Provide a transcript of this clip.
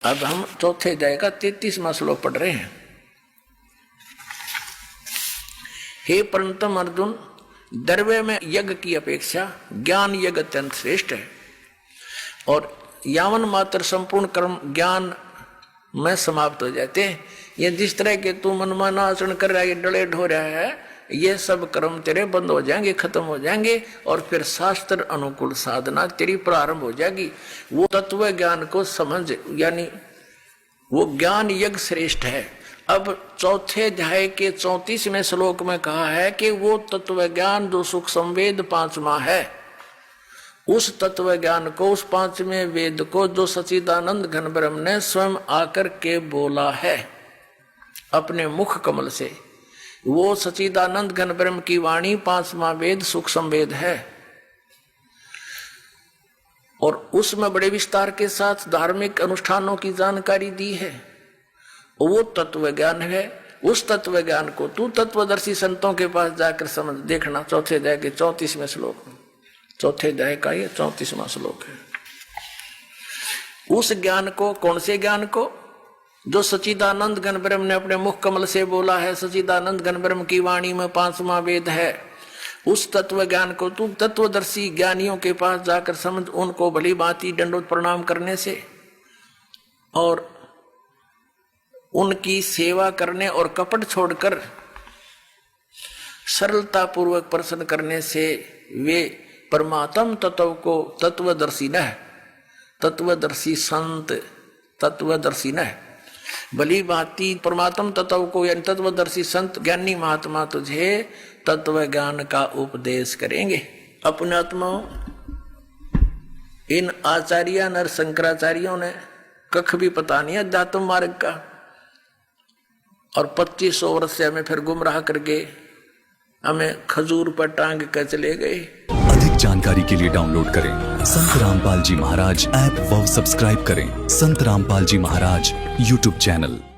अब हम चौथे अध्याय का 33वां श्लोक पढ़ रहे हैं। हे परंतम अर्जुन, द्रव्य में यज्ञ की अपेक्षा ज्ञान यज्ञ अत्यंत श्रेष्ठ है, और यावन मात्र संपूर्ण कर्म ज्ञान में समाप्त हो जाते हैं। ये जिस तरह के तू मनमाना आचरण कर रहा है, ये डले ढो रहा है, ये सब कर्म तेरे बंद हो जाएंगे, खत्म हो जाएंगे, और फिर शास्त्र अनुकूल साधना तेरी प्रारंभ हो जाएगी। वो तत्व ज्ञान को समझ, यानी वो ज्ञान यज्ञ श्रेष्ठ है। अब चौथे अध्याय के 34वें श्लोक में कहा है कि वो तत्व ज्ञान जो सुख संवेद 5वां है, उस तत्व ज्ञान को, उस 5वें वेद को जो सच्चिदानंद घन ब्रह्म ने स्वयं आकर के बोला है अपने मुख कमल से, वो सच्चिदानंद घन ब्रह्म की वाणी 5वां वेद सुख संवेद है, और उसमें बड़े विस्तार के साथ धार्मिक अनुष्ठानों की जानकारी दी है। वो तत्व ज्ञान है। उस तत्व ज्ञान को तू तत्वदर्शी संतों के पास जाकर समझ देखना। चौथे अध्याय के 34वें श्लोक, चौथे अध्याय का ये 34वां श्लोक है। उस ज्ञान को, कौन से ज्ञान को? जो सच्चिदानंद घन ब्रह्म ने अपने मुख कमल से बोला है, सच्चिदानंद घन ब्रह्म की वाणी में 5वां वेद है, उस तत्व ज्ञान को तू तत्वदर्शी ज्ञानियों के पास जाकर समझ। उनको भली भांति दंडवत प्रणाम करने से और उनकी सेवा करने और कपट छोड़कर सरलता पूर्वक प्रश्न करने से वे परमात्म तत्व को तत्वदर्शी न, तत्वदर्शी संत तत्वदर्शी न, भली भांति परमात्म तत्व को यानी तत्वदर्शी संत ज्ञानी महात्मा तुझे तत्व ज्ञान का उपदेश करेंगे। अपने आत्माओं, इन आचार्य नर शंकराचार्यों ने कख भी पता नहीं अध्यात्म मार्ग का, और 2500 वर्ष से हमें फिर गुमराह करके हमें खजूर पर टांग कर चले गए। अधिक जानकारी के लिए डाउनलोड करें संत रामपाल जी महाराज ऐप व सब्सक्राइब करें संत रामपाल जी महाराज यूट्यूब चैनल।